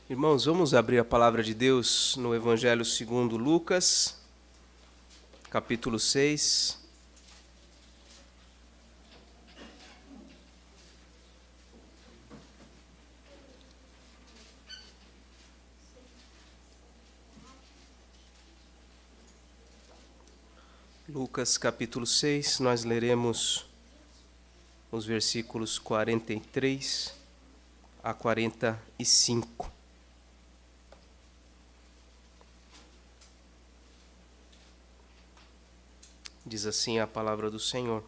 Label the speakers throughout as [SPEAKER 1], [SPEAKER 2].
[SPEAKER 1] Irmãos, vamos abrir a palavra de Deus no Evangelho segundo Lucas, capítulo 6. Lucas, capítulo 6, nós leremos os versículos 43 a 45. Diz assim a palavra do Senhor: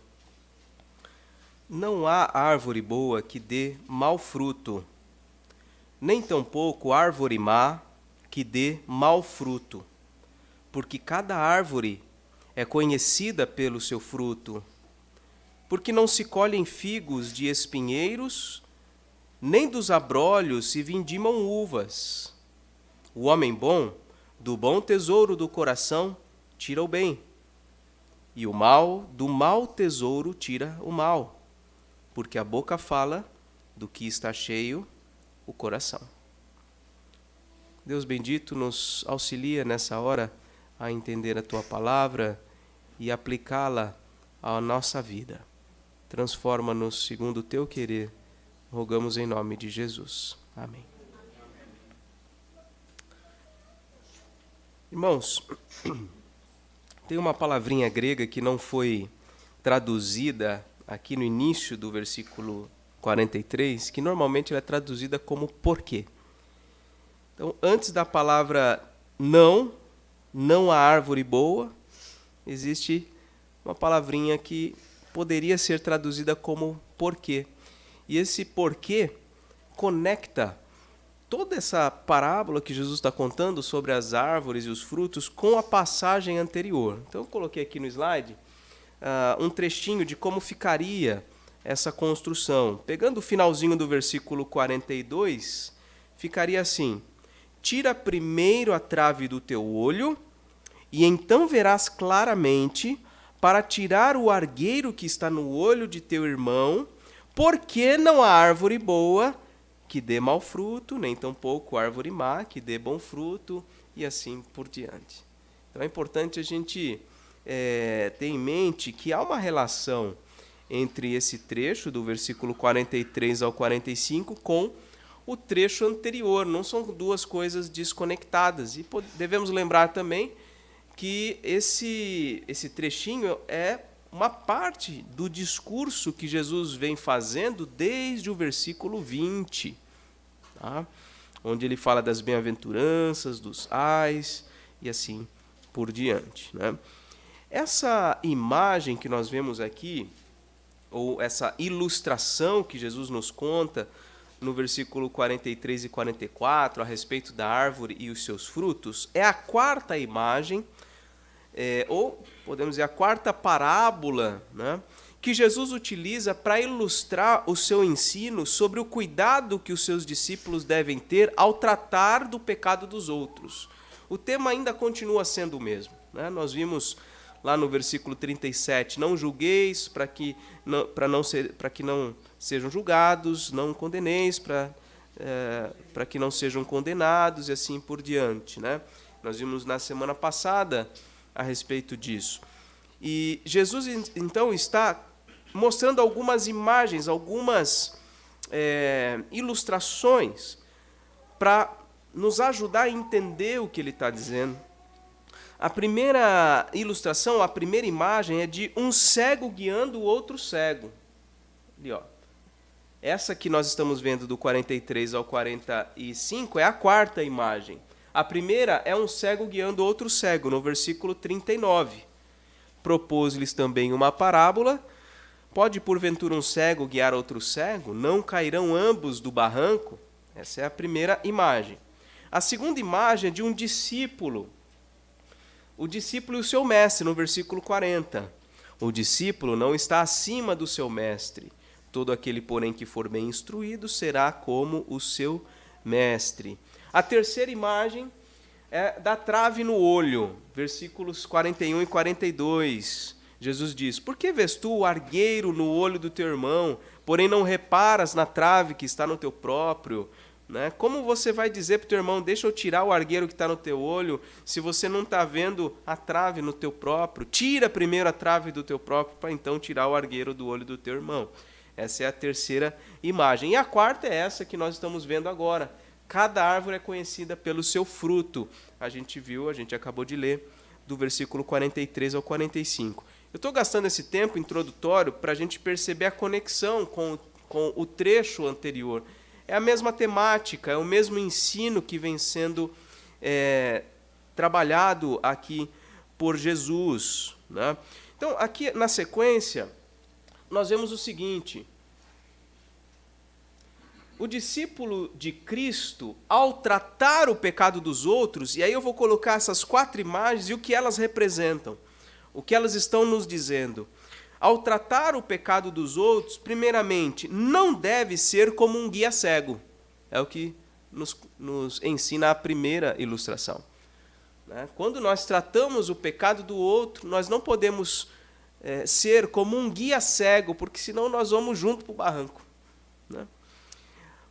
[SPEAKER 1] Não há árvore boa que dê mau fruto, nem tampouco árvore má que dê mau fruto, porque cada árvore é conhecida pelo seu fruto. Porque não se colhem figos de espinheiros, nem dos abrolhos se vindimam uvas. O homem bom, do bom tesouro do coração, tira o bem, e o mal, do mau tesouro, tira o mal, porque a boca fala do que está cheio o coração. Deus bendito, nos auxilia nessa hora a entender a Tua palavra e aplicá-la à nossa vida. Transforma-nos segundo o Teu querer, rogamos em nome de Jesus. Amém. Irmãos, tem uma palavrinha grega que não foi traduzida aqui no início do versículo 43, que normalmente ela é traduzida como porquê. Então, antes da palavra não há árvore boa, existe uma palavrinha que poderia ser traduzida como porquê. E esse porquê conecta toda essa parábola que Jesus está contando sobre as árvores e os frutos com a passagem anterior. Então eu coloquei aqui no slide um trechinho de como ficaria essa construção. Pegando o finalzinho do versículo 42, ficaria assim: Tira primeiro a trave do teu olho, e então verás claramente para tirar o argueiro que está no olho de teu irmão, porque não há árvore boa que dê mau fruto, nem tampouco árvore má que dê bom fruto, e assim por diante. Então é importante a gente ter em mente que há uma relação entre esse trecho, do versículo 43 ao 45, com o trecho anterior. Não são duas coisas desconectadas. E devemos lembrar também que esse trechinho é uma parte do discurso que Jesus vem fazendo desde o versículo 20, tá? Onde ele fala das bem-aventuranças, dos ais e assim por diante, né? Essa imagem que nós vemos aqui, ou essa ilustração que Jesus nos conta no versículo 43 e 44, a respeito da árvore e os seus frutos, é a quarta imagem, ou podemos dizer a quarta parábola, né, que Jesus utiliza para ilustrar o seu ensino sobre o cuidado que os seus discípulos devem ter ao tratar do pecado dos outros. O tema ainda continua sendo o mesmo, né? Nós vimos lá no versículo 37, não julgueis para que não sejam julgados, não condeneis para que não sejam condenados, e assim por diante, né? Nós vimos na semana passada a respeito disso. E Jesus, então, está mostrando algumas imagens, algumas ilustrações para nos ajudar a entender o que ele está dizendo. A primeira ilustração, a primeira imagem é de um cego guiando o outro cego. Ali, ó. Essa que nós estamos vendo do 43 ao 45 é a quarta imagem. A primeira é um cego guiando outro cego, no versículo 39. Propôs-lhes também uma parábola: Pode porventura um cego guiar outro cego? Não cairão ambos do barranco? Essa é a primeira imagem. A segunda imagem é de um discípulo. O discípulo e o seu mestre, no versículo 40. O discípulo não está acima do seu mestre. Todo aquele, porém, que for bem instruído será como o seu mestre. A terceira imagem é da trave no olho, versículos 41 e 42. Jesus diz: Por que vês tu o argueiro no olho do teu irmão, porém não reparas na trave que está no teu próprio Né? Como você vai dizer para o teu irmão, deixa eu tirar o argueiro que está no teu olho, se você não está vendo a trave no teu próprio? Tira primeiro a trave do teu próprio, para então tirar o argueiro do olho do teu irmão. Essa é a terceira imagem. E a quarta é essa que nós estamos vendo agora. Cada árvore é conhecida pelo seu fruto. A gente acabou de ler, do versículo 43 ao 45. Eu estou gastando esse tempo introdutório para a gente perceber a conexão com o trecho anterior. É a mesma temática, é o mesmo ensino que vem sendo trabalhado aqui por Jesus. Né? Então, aqui na sequência, nós vemos o seguinte: o discípulo de Cristo, ao tratar o pecado dos outros, e aí eu vou colocar essas 4 imagens e o que elas representam, o que elas estão nos dizendo. Ao tratar o pecado dos outros, primeiramente, não deve ser como um guia cego. É o que nos ensina a primeira ilustração. Quando nós tratamos o pecado do outro, nós não podemos ser como um guia cego, porque senão nós vamos junto para o barranco.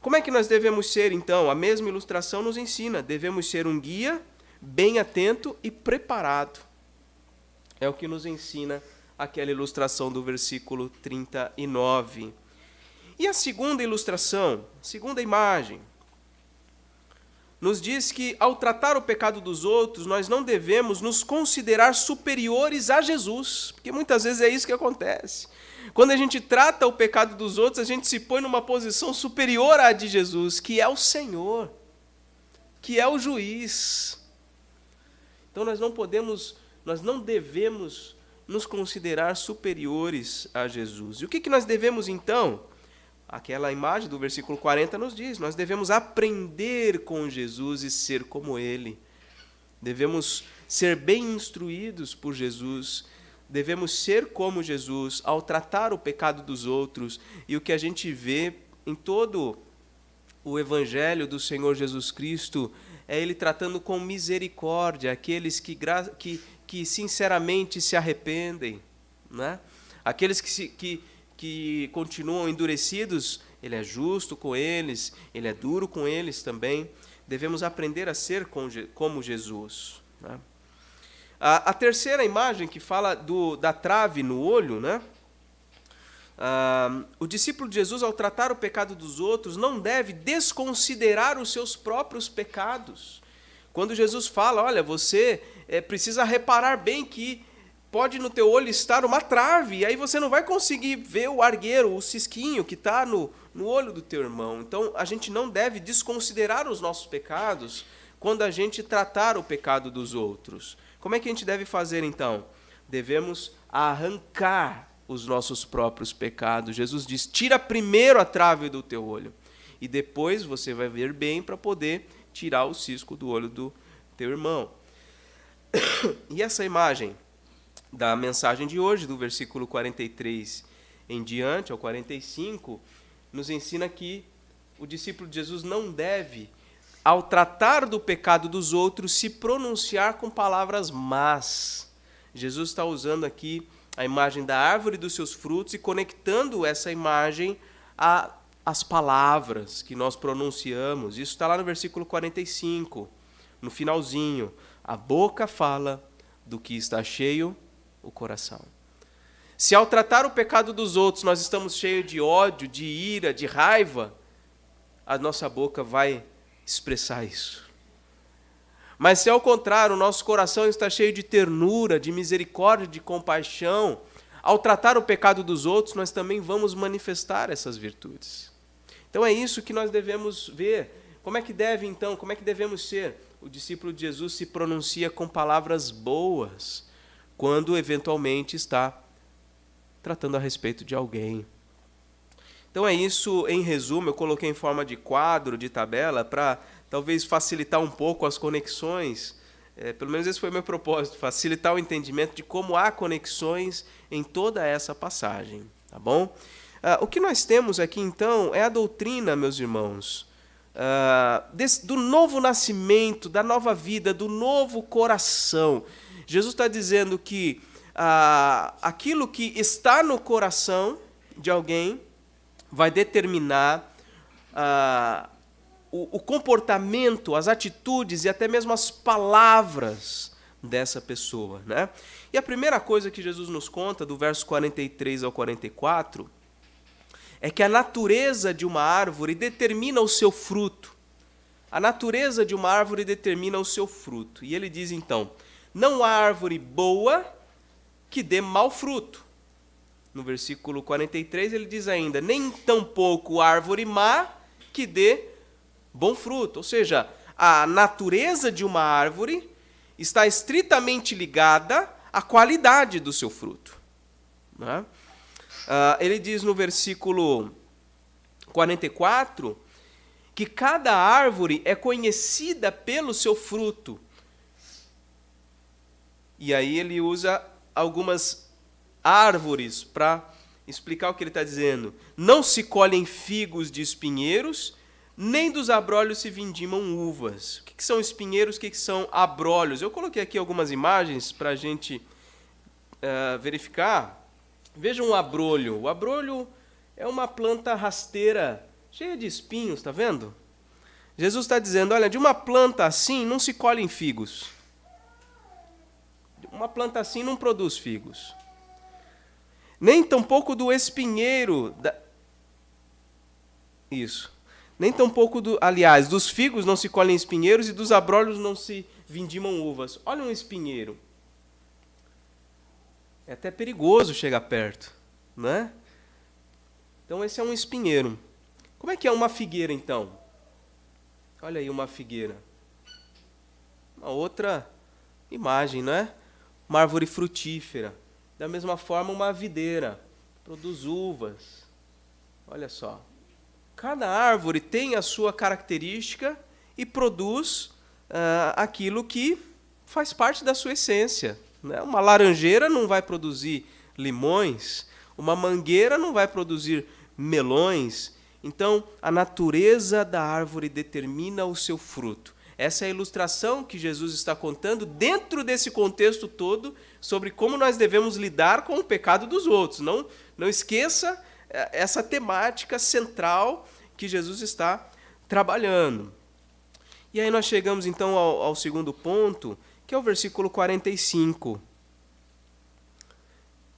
[SPEAKER 1] Como é que nós devemos ser, então? A mesma ilustração nos ensina. Devemos ser um guia bem atento e preparado. É o que nos ensina aquela ilustração do versículo 39. E a segunda ilustração, segunda imagem, nos diz que, ao tratar o pecado dos outros, nós não devemos nos considerar superiores a Jesus, porque muitas vezes é isso que acontece. Quando a gente trata o pecado dos outros, a gente se põe numa posição superior à de Jesus, que é o Senhor, que é o juiz. Então nós não devemos nos considerar superiores a Jesus. E o que nós devemos então? Aquela imagem do versículo 40 nos diz, nós devemos aprender com Jesus e ser como Ele. Devemos ser bem instruídos por Jesus, devemos ser como Jesus ao tratar o pecado dos outros. E o que a gente vê em todo o Evangelho do Senhor Jesus Cristo é Ele tratando com misericórdia aqueles que sinceramente se arrependem. Né? Aqueles que continuam endurecidos, Ele é justo com eles, Ele é duro com eles também. Devemos aprender a ser como Jesus. Né? A terceira imagem que fala da trave no olho, né? O discípulo de Jesus, ao tratar o pecado dos outros, não deve desconsiderar os seus próprios pecados. Quando Jesus fala, olha, você precisa reparar bem que pode no teu olho estar uma trave, e aí você não vai conseguir ver o argueiro, o cisquinho que está no olho do teu irmão. Então, a gente não deve desconsiderar os nossos pecados quando a gente tratar o pecado dos outros. Como é que a gente deve fazer, então? Devemos arrancar os nossos próprios pecados. Jesus diz, tira primeiro a trave do teu olho, e depois você vai ver bem para poder tirar o cisco do olho do teu irmão. E essa imagem da mensagem de hoje, do versículo 43 em diante, ao 45, nos ensina que o discípulo de Jesus não deve, ao tratar do pecado dos outros, se pronunciar com palavras más. Jesus está usando aqui a imagem da árvore e dos seus frutos e conectando essa imagem às palavras que nós pronunciamos. Isso está lá no versículo 45, no finalzinho. A boca fala do que está cheio o coração. Se ao tratar o pecado dos outros nós estamos cheios de ódio, de ira, de raiva, a nossa boca vai expressar isso. Mas se ao contrário, o nosso coração está cheio de ternura, de misericórdia, de compaixão, ao tratar o pecado dos outros, nós também vamos manifestar essas virtudes. Então é isso que nós devemos ver. Como é que devemos ser? O discípulo de Jesus se pronuncia com palavras boas, quando eventualmente está tratando a respeito de alguém. Então é isso, em resumo, eu coloquei em forma de quadro, de tabela, para talvez facilitar um pouco as conexões. Pelo menos esse foi o meu propósito, facilitar o entendimento de como há conexões em toda essa passagem. Tá bom? O que nós temos aqui, então, é a doutrina, meus irmãos, do novo nascimento, da nova vida, do novo coração. Jesus está dizendo que aquilo que está no coração de alguém vai determinar o comportamento, as atitudes e até mesmo as palavras dessa pessoa, né? E a primeira coisa que Jesus nos conta, do verso 43 ao 44, é que a natureza de uma árvore determina o seu fruto. A natureza de uma árvore determina o seu fruto. E ele diz então, não há árvore boa que dê mau fruto. No versículo 43 ele diz ainda, nem tampouco árvore má que dê bom fruto. Ou seja, a natureza de uma árvore está estritamente ligada à qualidade do seu fruto. Né? Ele diz no versículo 44 que cada árvore é conhecida pelo seu fruto. E aí ele usa algumas árvores para explicar o que ele está dizendo. Não se colhem figos de espinheiros, nem dos abrolhos se vindimam uvas. O que são espinheiros, o que são abrolhos? Eu coloquei aqui algumas imagens para a gente verificar. Vejam um abrolho. O abrolho é uma planta rasteira, cheia de espinhos, está vendo? Jesus está dizendo, olha, de uma planta assim não se colhem figos. Uma planta assim não produz figos. Nem tampouco do espinheiro. Isso. Nem tampouco aliás, dos figos não se colhem espinheiros e dos abrolhos não se vindimam uvas. Olha um espinheiro. É até perigoso chegar perto, né? Então esse é um espinheiro. Como é que é uma figueira, então? Olha aí uma figueira. Uma outra imagem, não é? Uma árvore frutífera. Da mesma forma, uma videira. Produz uvas. Olha só. Cada árvore tem a sua característica e produz aquilo que faz parte da sua essência. Né? Uma laranjeira não vai produzir limões, uma mangueira não vai produzir melões. Então, a natureza da árvore determina o seu fruto. Essa é a ilustração que Jesus está contando dentro desse contexto todo sobre como nós devemos lidar com o pecado dos outros. Não esqueça essa temática central que Jesus está trabalhando. E aí nós chegamos então ao segundo ponto, que é o versículo 45.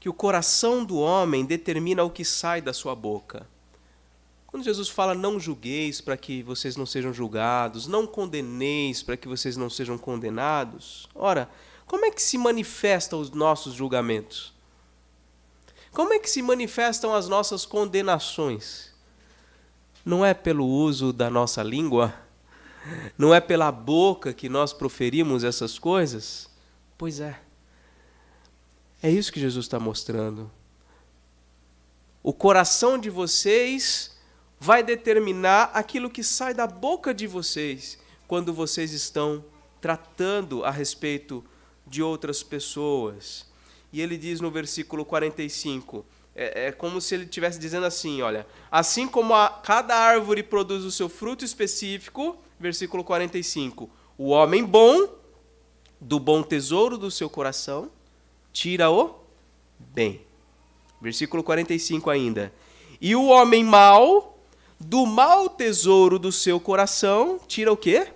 [SPEAKER 1] Que o coração do homem determina o que sai da sua boca. Quando Jesus fala, não julgueis para que vocês não sejam julgados, não condeneis para que vocês não sejam condenados. Ora, como é que se manifestam os nossos julgamentos? Como é que se manifestam as nossas condenações? Não é pelo uso da nossa língua? Não é pela boca que nós proferimos essas coisas? Pois é. É isso que Jesus está mostrando. O coração de vocês vai determinar aquilo que sai da boca de vocês quando vocês estão tratando a respeito de outras pessoas. E ele diz no versículo 45, é como se ele estivesse dizendo assim, olha, assim como cada árvore produz o seu fruto específico, versículo 45, o homem bom, do bom tesouro do seu coração, tira o bem. Versículo 45 ainda. E o homem mau, do mau tesouro do seu coração, tira o quê?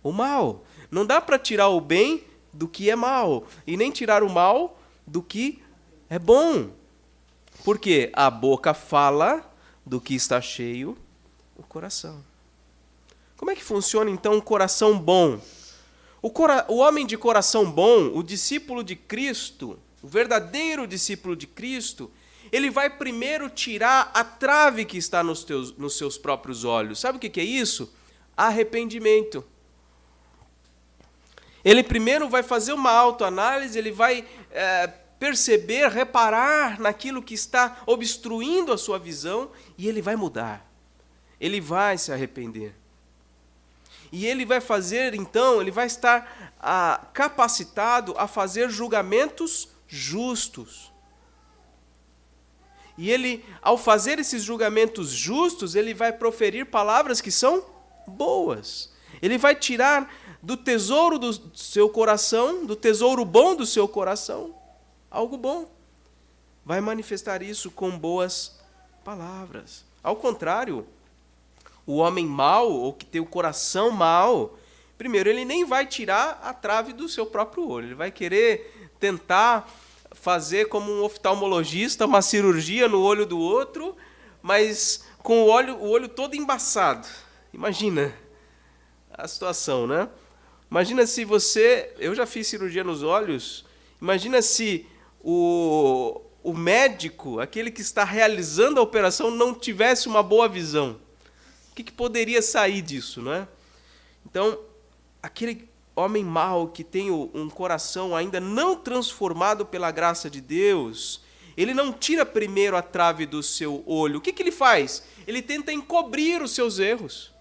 [SPEAKER 1] O mal. Não dá para tirar o bem do que é mal, e nem tirar o mal do que é bom. Porque a boca fala do que está cheio o coração. Como é que funciona então o coração bom? O homem de coração bom, o discípulo de Cristo, o verdadeiro discípulo de Cristo, ele vai primeiro tirar a trave que está nos seus próprios olhos. Sabe o que é isso? Arrependimento. Ele primeiro vai fazer uma autoanálise, ele vai perceber, reparar naquilo que está obstruindo a sua visão e ele vai mudar. Ele vai se arrepender. E ele vai fazer, então, ele vai estar capacitado a fazer julgamentos justos. E ele, ao fazer esses julgamentos justos, ele vai proferir palavras que são boas. Ele vai tirar do tesouro do seu coração, do tesouro bom do seu coração, algo bom. Vai manifestar isso com boas palavras. Ao contrário, O homem mau, ou que tem o coração mau, primeiro, ele nem vai tirar a trave do seu próprio olho. Ele vai querer tentar fazer como um oftalmologista uma cirurgia no olho do outro, mas com o olho todo embaçado. Imagina a situação, né? Imagina se você... Eu já fiz cirurgia nos olhos. Imagina se o médico, aquele que está realizando a operação, não tivesse uma boa visão. O que poderia sair disso, não é? Então, aquele homem mau que tem um coração ainda não transformado pela graça de Deus, ele não tira primeiro a trave do seu olho. O que ele faz? Ele tenta encobrir os seus erros.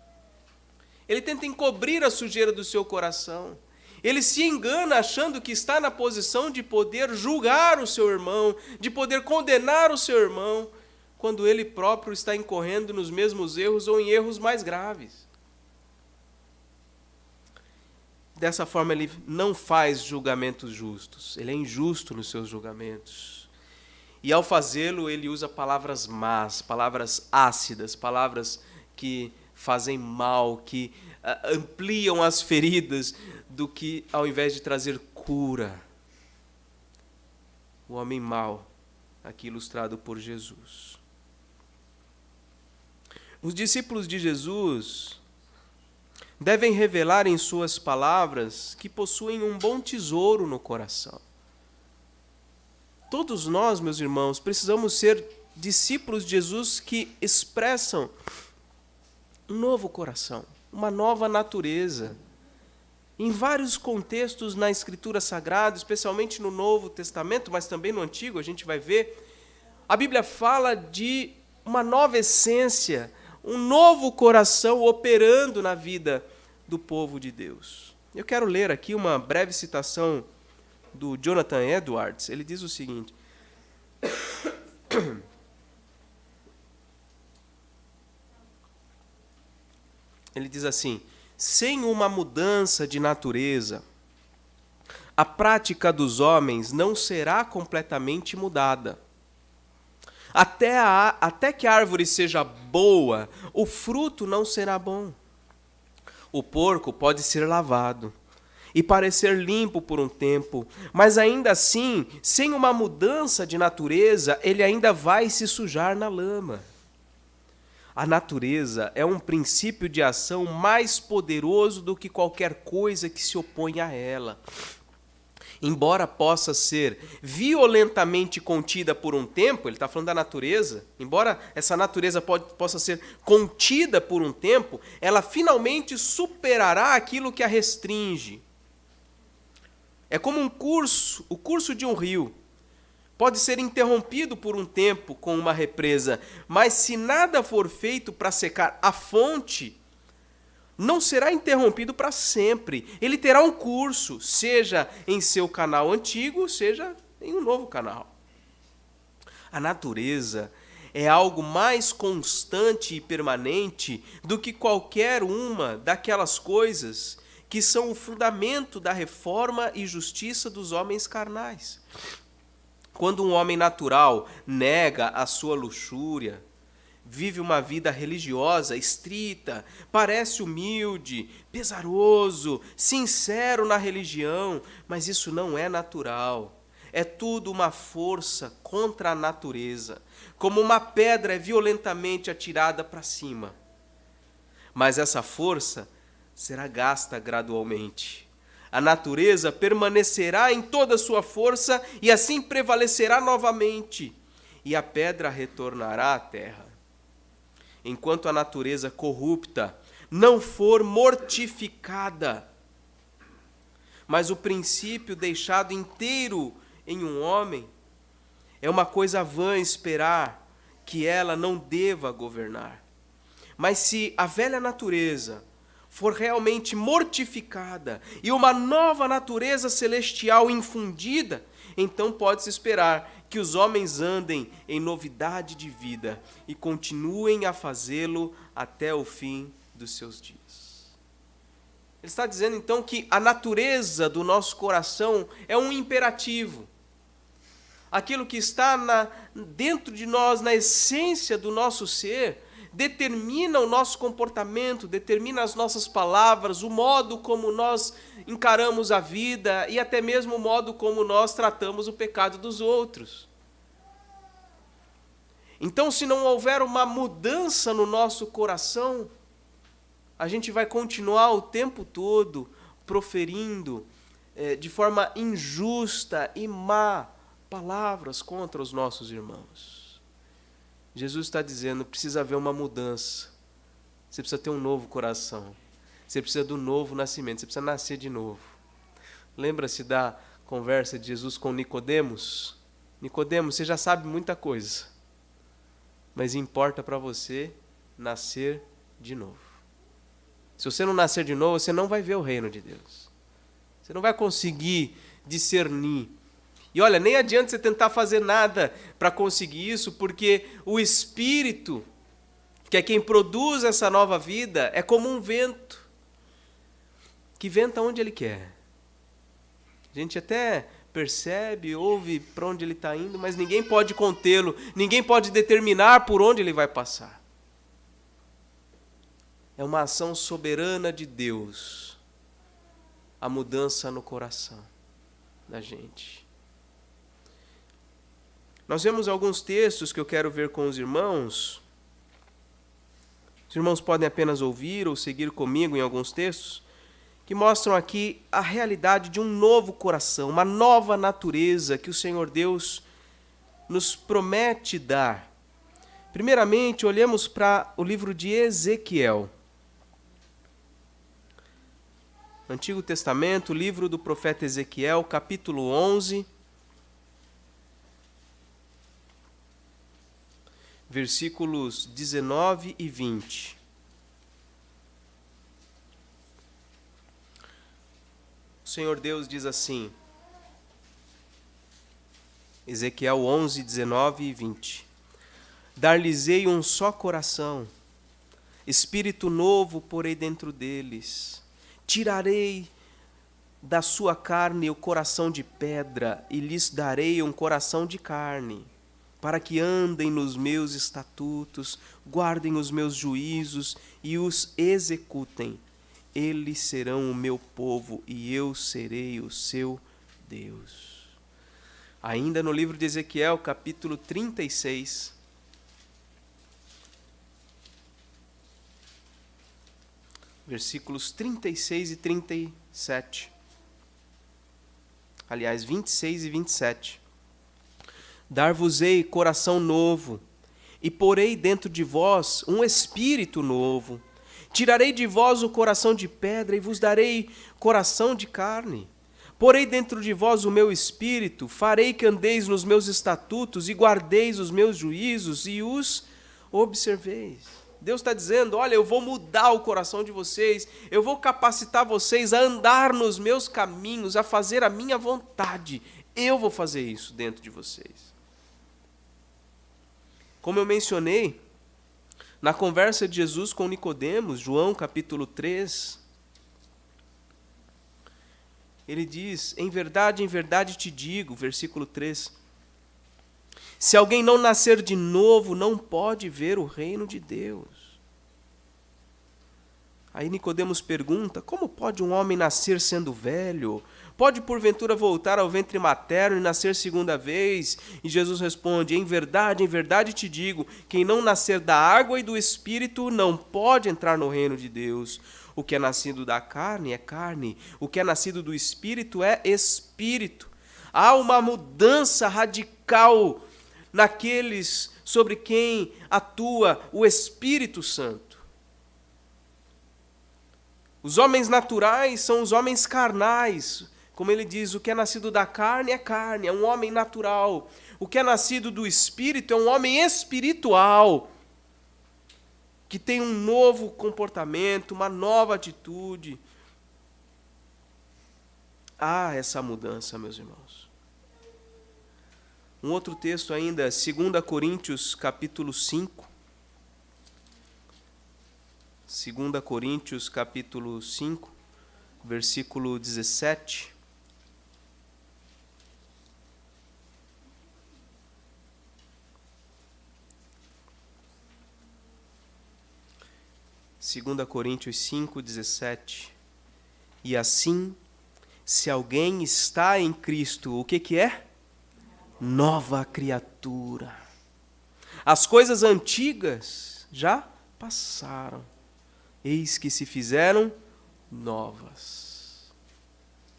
[SPEAKER 1] Ele tenta encobrir a sujeira do seu coração. Ele se engana achando que está na posição de poder julgar o seu irmão, de poder condenar o seu irmão, quando ele próprio está incorrendo nos mesmos erros ou em erros mais graves. Dessa forma, ele não faz julgamentos justos. Ele é injusto nos seus julgamentos. E, ao fazê-lo, ele usa palavras más, palavras ácidas, palavras que fazem mal, que ampliam as feridas, do que, ao invés de trazer cura. O homem mau, aqui ilustrado por Jesus. Os discípulos de Jesus devem revelar em suas palavras que possuem um bom tesouro no coração. Todos nós, meus irmãos, precisamos ser discípulos de Jesus que expressam um novo coração, uma nova natureza. Em vários contextos na Escritura Sagrada, especialmente no Novo Testamento, mas também no Antigo, a gente vai ver, a Bíblia fala de uma nova essência, um novo coração operando na vida do povo de Deus. Eu quero ler aqui uma breve citação do Jonathan Edwards. Ele diz o seguinte: ele diz assim: sem uma mudança de natureza, a prática dos homens não será completamente mudada. Até que a árvore seja boa, o fruto não será bom. O porco pode ser lavado e parecer limpo por um tempo, mas ainda assim, sem uma mudança de natureza, ele ainda vai se sujar na lama. A natureza é um princípio de ação mais poderoso do que qualquer coisa que se opõe a ela. Embora possa ser violentamente contida por um tempo, ele está falando da natureza, embora essa natureza possa ser contida por um tempo, ela finalmente superará aquilo que a restringe. É como o curso de um rio. Pode ser interrompido por um tempo com uma represa, mas se nada for feito para secar a fonte, não será interrompido para sempre. Ele terá um curso, seja em seu canal antigo, seja em um novo canal. A natureza é algo mais constante e permanente do que qualquer uma daquelas coisas que são o fundamento da reforma e justiça dos homens carnais. Quando um homem natural nega a sua luxúria, vive uma vida religiosa estrita, parece humilde, pesaroso, sincero na religião, mas isso não é natural. É tudo uma força contra a natureza, como uma pedra é violentamente atirada para cima. Mas essa força será gasta gradualmente. A natureza permanecerá em toda a sua força e assim prevalecerá novamente, e a pedra retornará à terra. Enquanto a natureza corrupta não for mortificada, mas o princípio deixado inteiro em um homem, é uma coisa vã esperar que ela não deva governar. Mas se a velha natureza for realmente mortificada e uma nova natureza celestial infundida, então pode-se esperar que os homens andem em novidade de vida e continuem a fazê-lo até o fim dos seus dias. Ele está dizendo então que a natureza do nosso coração é um imperativo. Aquilo que está dentro de nós, na essência do nosso ser, determina o nosso comportamento, determina as nossas palavras, o modo como nós encaramos a vida e até mesmo o modo como nós tratamos o pecado dos outros. Então, se não houver uma mudança no nosso coração, a gente vai continuar o tempo todo proferindo de forma injusta e má palavras contra os nossos irmãos. Jesus está dizendo, precisa haver uma mudança. Você precisa ter um novo coração. Você precisa do novo nascimento, você precisa nascer de novo. Lembra-se da conversa de Jesus com Nicodemos? Nicodemos, você já sabe muita coisa, mas importa para você nascer de novo. Se você não nascer de novo, você não vai ver o reino de Deus. Você não vai conseguir discernir. E olha, nem adianta você tentar fazer nada para conseguir isso, porque o Espírito, que é quem produz essa nova vida, é como um vento, que venta onde ele quer. A gente até percebe, ouve para onde ele está indo, mas ninguém pode contê-lo, ninguém pode determinar por onde ele vai passar. É uma ação soberana de Deus, a mudança no coração da gente. Nós vemos alguns textos que eu quero ver com os irmãos. Os irmãos podem apenas ouvir ou seguir comigo em alguns textos, que mostram aqui a realidade de um novo coração, uma nova natureza que o Senhor Deus nos promete dar. Primeiramente, olhemos para o livro de Ezequiel. Antigo Testamento, livro do profeta Ezequiel, capítulo 11, versículos 19 e 20. O Senhor Deus diz assim, Ezequiel 11, 19 e 20. Dar-lhes-ei um só coração, espírito novo porei dentro deles. Tirarei da sua carne o coração de pedra e lhes darei um coração de carne, para que andem nos meus estatutos, guardem os meus juízos e os executem. Eles serão o meu povo e eu serei o seu Deus. Ainda no livro de Ezequiel, capítulo 36, versículos 36 e 37. Aliás, 26 e 27. Dar-vos-ei coração novo, e porei dentro de vós um espírito novo. Tirarei de vós o coração de pedra e vos darei coração de carne. Porei dentro de vós o meu espírito, farei que andeis nos meus estatutos e guardeis os meus juízos e os observeis. Deus está dizendo, olha, eu vou mudar o coração de vocês, eu vou capacitar vocês a andar nos meus caminhos, a fazer a minha vontade. Eu vou fazer isso dentro de vocês. Como eu mencionei, na conversa de Jesus com Nicodemos, João capítulo 3, ele diz, em verdade te digo, versículo 3, se alguém não nascer de novo, não pode ver o reino de Deus. Aí Nicodemos pergunta, como pode um homem nascer sendo velho? Pode porventura voltar ao ventre materno e nascer segunda vez? E Jesus responde, em verdade te digo, quem não nascer da água e do Espírito não pode entrar no reino de Deus. O que é nascido da carne é carne, o que é nascido do Espírito é Espírito. Há uma mudança radical naqueles sobre quem atua o Espírito Santo. Os homens naturais são os homens carnais. Como ele diz, o que é nascido da carne, é um homem natural. O que é nascido do Espírito é um homem espiritual, que tem um novo comportamento, uma nova atitude. Há essa mudança, meus irmãos. Um outro texto ainda, 2 Coríntios, capítulo 5. 2 Coríntios, capítulo 5, versículo 17. 2 Coríntios 5:17. E assim, se alguém está em Cristo, o que é? Nova criatura. As coisas antigas já passaram, eis que se fizeram novas.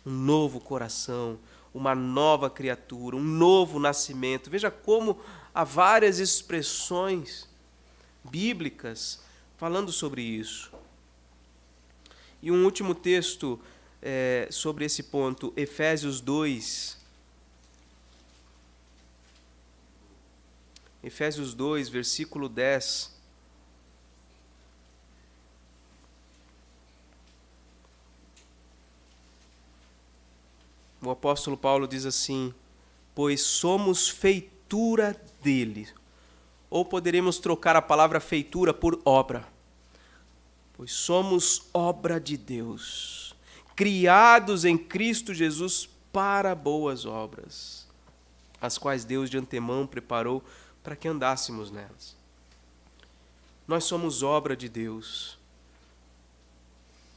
[SPEAKER 1] Um novo coração, uma nova criatura, um novo nascimento. Veja como há várias expressões bíblicas falando sobre isso. E um último texto sobre esse ponto, Efésios 2. Efésios 2, versículo 10. O apóstolo Paulo diz assim: pois somos feitura dele. Ou poderemos trocar a palavra feitura por obra. Pois somos obra de Deus, criados em Cristo Jesus para boas obras, as quais Deus de antemão preparou para que andássemos nelas. Nós somos obra de Deus.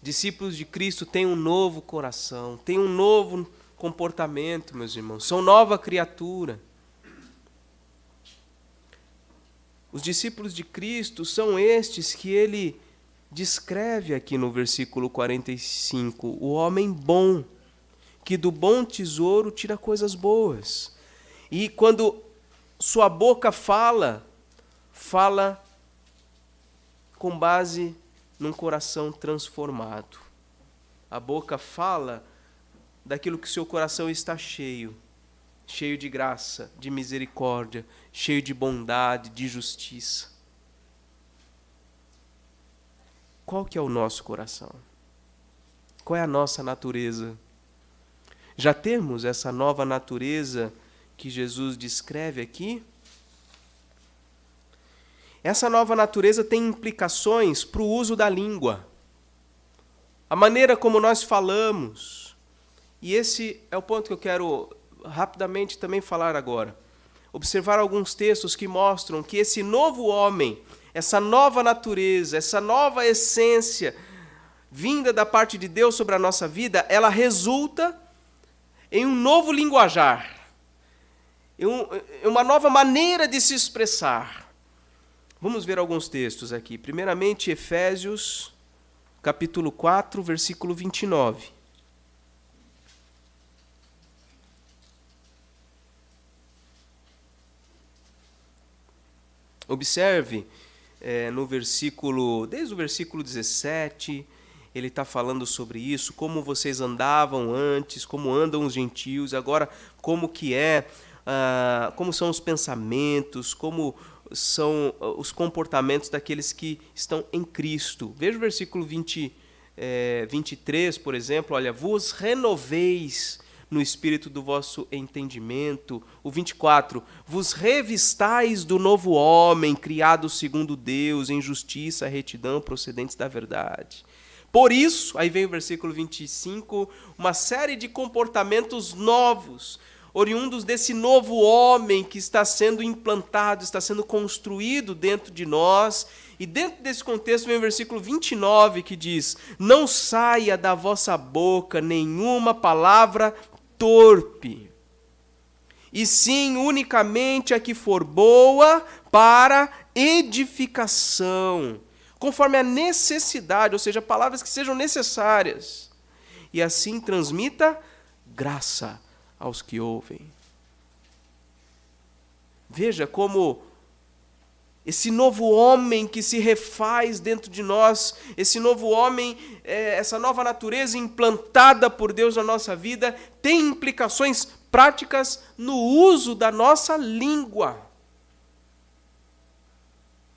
[SPEAKER 1] Discípulos de Cristo têm um novo coração, têm um novo comportamento, meus irmãos, são nova criatura. Os discípulos de Cristo são estes que ele descreve aqui no versículo 45, o homem bom, que do bom tesouro tira coisas boas. E quando sua boca fala com base num coração transformado. A boca fala daquilo que seu coração está cheio, cheio de graça, de misericórdia, cheio de bondade, de justiça. Qual que é o nosso coração? Qual é a nossa natureza? Já temos essa nova natureza que Jesus descreve aqui? Essa nova natureza tem implicações para o uso da língua, a maneira como nós falamos. E esse é o ponto que eu quero rapidamente também falar agora. Observar alguns textos que mostram que esse novo homem, essa nova natureza, essa nova essência vinda da parte de Deus sobre a nossa vida, ela resulta em um novo linguajar, em uma nova maneira de se expressar. Vamos ver alguns textos aqui. Primeiramente, Efésios, capítulo 4, versículo 29. Observe desde o versículo 17, ele está falando sobre isso, como vocês andavam antes, como andam os gentios, agora como são os pensamentos, como são os comportamentos daqueles que estão em Cristo. Veja o versículo 23, por exemplo, olha, vos renoveis no espírito do vosso entendimento. O 24, vos revistais do novo homem, criado segundo Deus, em justiça, retidão, procedentes da verdade. Por isso, aí vem o versículo 25, uma série de comportamentos novos, oriundos desse novo homem que está sendo implantado, está sendo construído dentro de nós. E dentro desse contexto vem o versículo 29 que diz: não saia da vossa boca nenhuma palavra torpe, e sim unicamente a que for boa para edificação, conforme a necessidade, ou seja, palavras que sejam necessárias, e assim transmita graça aos que ouvem. Veja como esse novo homem que se refaz dentro de nós, esse novo homem, essa nova natureza implantada por Deus na nossa vida, tem implicações práticas no uso da nossa língua.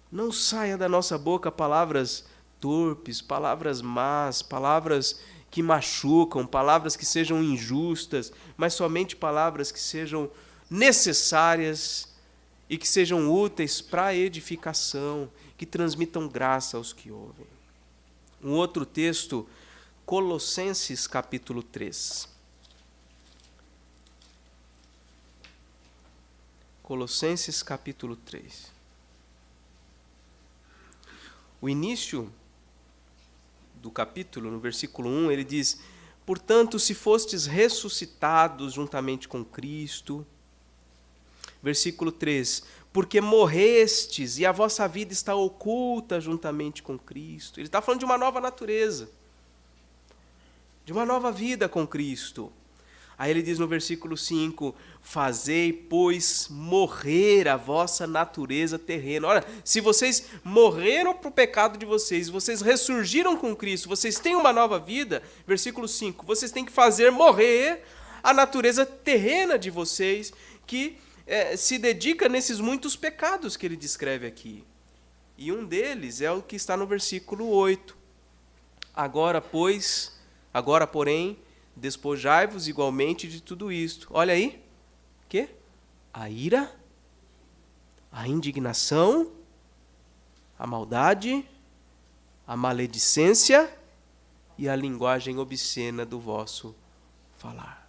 [SPEAKER 1] Não saia da nossa boca palavras torpes, palavras más, palavras que machucam, palavras que sejam injustas, mas somente palavras que sejam necessárias e que sejam úteis para a edificação, que transmitam graça aos que ouvem. Um outro texto, Colossenses capítulo 3. Colossenses capítulo 3. O início do capítulo, no versículo 1, ele diz: portanto, se fostes ressuscitados juntamente com Cristo. Versículo 3, porque morrestes e a vossa vida está oculta juntamente com Cristo. Ele está falando de uma nova natureza, de uma nova vida com Cristo. Aí ele diz no versículo 5, fazei, pois, morrer a vossa natureza terrena. Olha, se vocês morreram para o pecado de vocês, vocês ressurgiram com Cristo, vocês têm uma nova vida, versículo 5, vocês têm que fazer morrer a natureza terrena de vocês, que se dedica nesses muitos pecados que ele descreve aqui. E um deles é o que está no versículo 8. Agora, porém, despojai-vos igualmente de tudo isto. Olha aí. O quê? A ira, a indignação, a maldade, a maledicência e a linguagem obscena do vosso falar.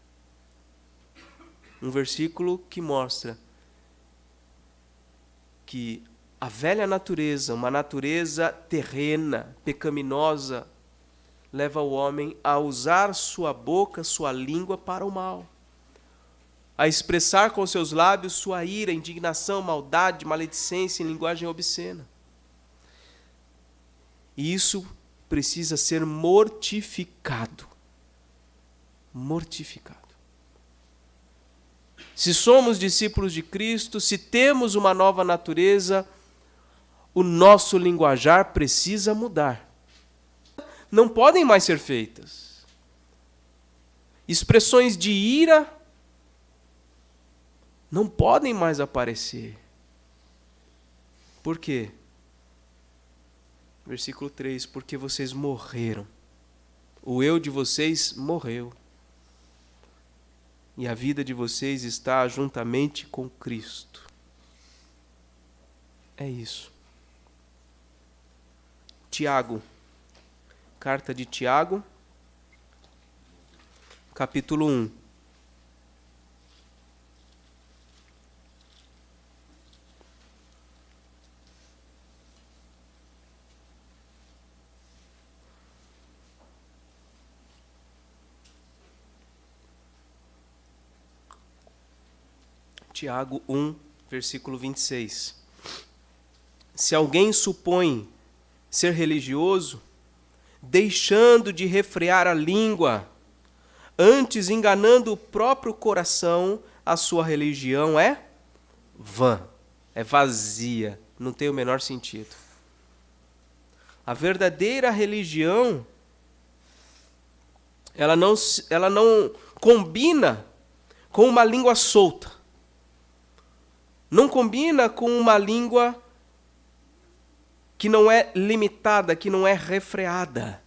[SPEAKER 1] Um versículo que mostra que a velha natureza, uma natureza terrena, pecaminosa, leva o homem a usar sua boca, sua língua para o mal, a expressar com seus lábios sua ira, indignação, maldade, maledicência em linguagem obscena. E isso precisa ser mortificado. Mortificado. Se somos discípulos de Cristo, se temos uma nova natureza, o nosso linguajar precisa mudar. Não podem mais ser feitas. Expressões de ira não podem mais aparecer. Por quê? Versículo 3, porque vocês morreram. O eu de vocês morreu. E a vida de vocês está juntamente com Cristo. É isso. Tiago. Carta de Tiago, capítulo 1. Tiago 1, versículo 26. Se alguém supõe ser religioso, deixando de refrear a língua, antes enganando o próprio coração, a sua religião é vã, é vazia, não tem o menor sentido. A verdadeira religião, ela não combina com uma língua solta. Não combina com uma língua que não é limitada, que não é refreada.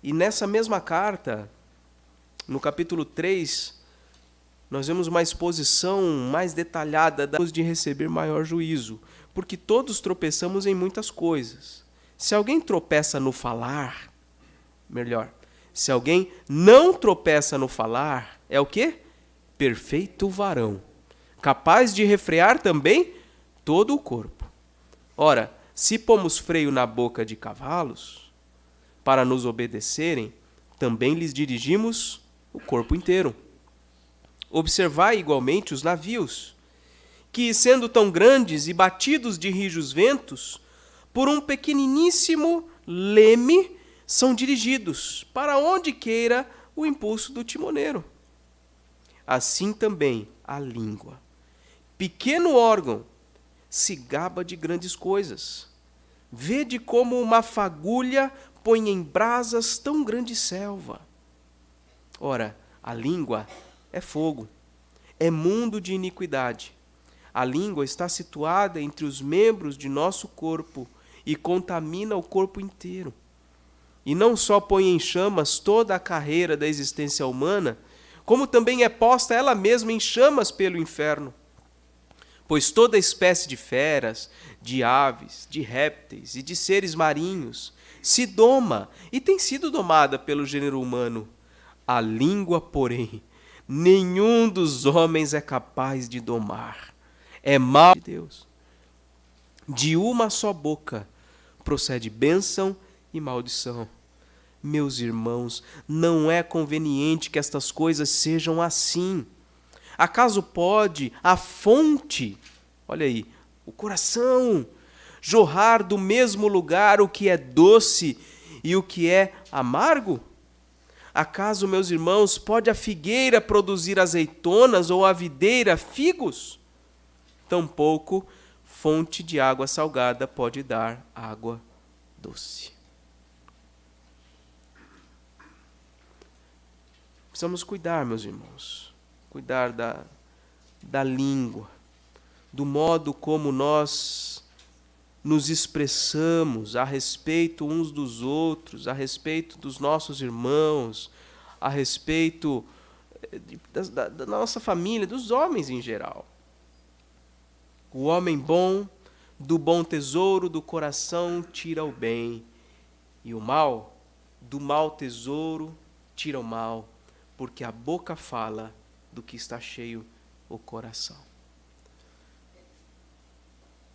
[SPEAKER 1] E nessa mesma carta, no capítulo 3, nós vemos uma exposição mais detalhada de receber maior juízo, porque todos tropeçamos em muitas coisas. Se alguém tropeça no falar, melhor, se alguém não tropeça no falar, é o quê? Perfeito varão, capaz de refrear também todo o corpo. Ora, se pomos freio na boca de cavalos, para nos obedecerem, também lhes dirigimos o corpo inteiro. Observai igualmente os navios, que, sendo tão grandes e batidos de rijos ventos, por um pequeniníssimo leme, são dirigidos para onde queira o impulso do timoneiro. Assim também a língua, pequeno órgão, se gaba de grandes coisas. Vede como uma fagulha põe em brasas tão grande selva. Ora, a língua é fogo, é mundo de iniquidade. A língua está situada entre os membros de nosso corpo e contamina o corpo inteiro. E não só põe em chamas toda a carreira da existência humana, como também é posta ela mesma em chamas pelo inferno. Pois toda espécie de feras, de aves, de répteis e de seres marinhos se doma e tem sido domada pelo gênero humano. A língua, porém, nenhum dos homens é capaz de domar. É mal de Deus. De uma só boca procede bênção e maldição. Meus irmãos, não é conveniente que estas coisas sejam assim. Acaso pode a fonte, olha aí, o coração, jorrar do mesmo lugar o que é doce e o que é amargo? Acaso, meus irmãos, pode a figueira produzir azeitonas ou a videira figos? Tampouco fonte de água salgada pode dar água doce. Precisamos cuidar, meus irmãos, cuidar da língua, do modo como nós nos expressamos a respeito uns dos outros, a respeito dos nossos irmãos, a respeito da nossa família, dos homens em geral. O homem bom, do bom tesouro do coração tira o bem, e o mal, do mau tesouro tira o mal, porque a boca fala do que está cheio o coração.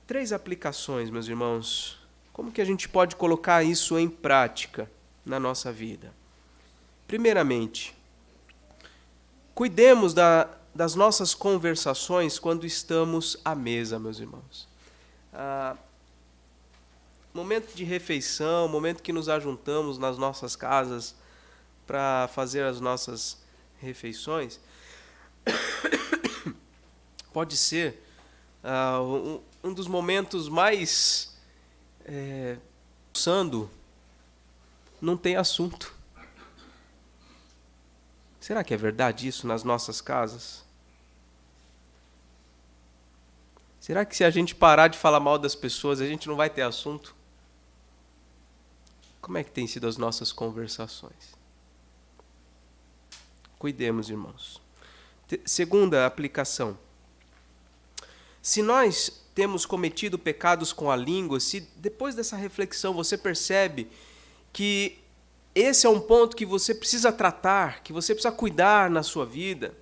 [SPEAKER 1] 3 aplicações, meus irmãos. Como que a gente pode colocar isso em prática na nossa vida? Primeiramente, cuidemos das nossas conversações quando estamos à mesa, meus irmãos. Momento de refeição, momento que nos ajuntamos nas nossas casas para fazer as nossas refeições, pode ser um dos momentos mais não tem assunto. Será que é verdade isso nas nossas casas? Será que se a gente parar de falar mal das pessoas, a gente não vai ter assunto? Como é que tem sido as nossas conversações? Cuidemos, irmãos. Segunda aplicação. Se nós temos cometido pecados com a língua, se depois dessa reflexão você percebe que esse é um ponto que você precisa tratar, que você precisa cuidar na sua vida,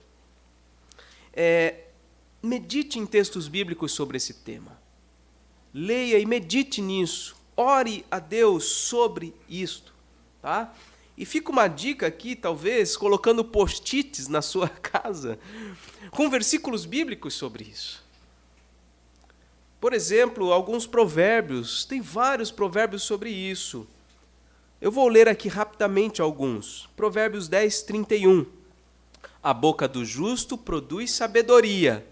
[SPEAKER 1] medite em textos bíblicos sobre esse tema. Leia e medite nisso. Ore a Deus sobre isto, tá? E fica uma dica aqui, talvez, colocando post-its na sua casa, com versículos bíblicos sobre isso. Por exemplo, alguns provérbios, tem vários provérbios sobre isso. Eu vou ler aqui rapidamente alguns. Provérbios 10, 31. A boca do justo produz sabedoria,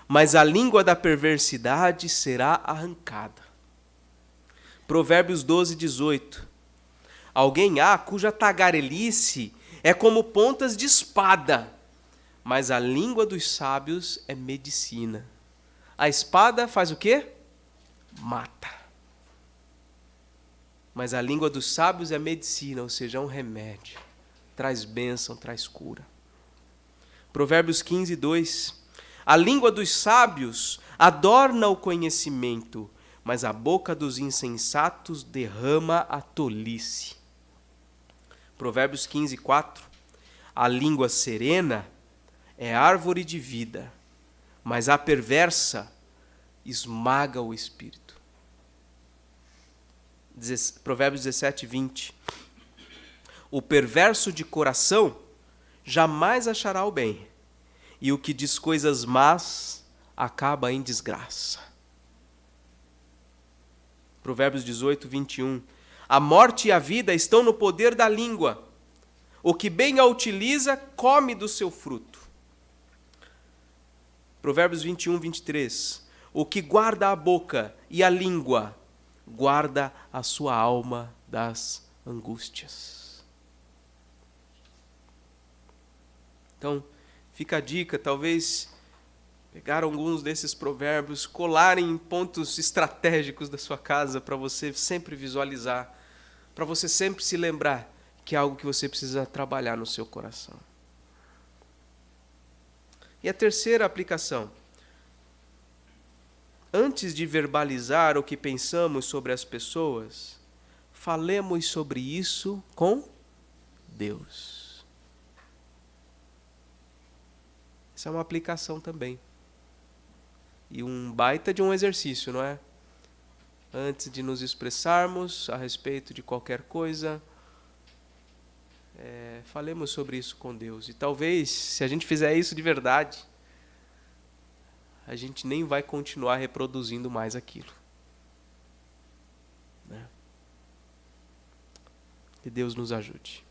[SPEAKER 1] mas a língua da perversidade será arrancada. Provérbios 12, 18. Alguém há cuja tagarelice é como pontas de espada, mas a língua dos sábios é medicina. A espada faz o quê? Mata. Mas a língua dos sábios é medicina, ou seja, é um remédio. Traz bênção, traz cura. Provérbios 15, 2. A língua dos sábios adorna o conhecimento, mas a boca dos insensatos derrama a tolice. Provérbios 15, 4. A língua serena é árvore de vida, mas a perversa esmaga o espírito. Provérbios 17, 20. O perverso de coração jamais achará o bem, e o que diz coisas más acaba em desgraça. Provérbios 18, 21. A morte e a vida estão no poder da língua. O que bem a utiliza, come do seu fruto. Provérbios 21, 23. O que guarda a boca e a língua, guarda a sua alma das angústias. Então, fica a dica, talvez pegar alguns desses provérbios, colarem em pontos estratégicos da sua casa para você sempre visualizar, para você sempre se lembrar que é algo que você precisa trabalhar no seu coração. E a terceira aplicação. Antes de verbalizar o que pensamos sobre as pessoas, falemos sobre isso com Deus. Essa é uma aplicação também. E um baita de um exercício, não é? antes de nos expressarmos a respeito de qualquer coisa, falemos sobre isso com Deus. E talvez, se a gente fizer isso de verdade, a gente nem vai continuar reproduzindo mais aquilo. Né? Que Deus nos ajude.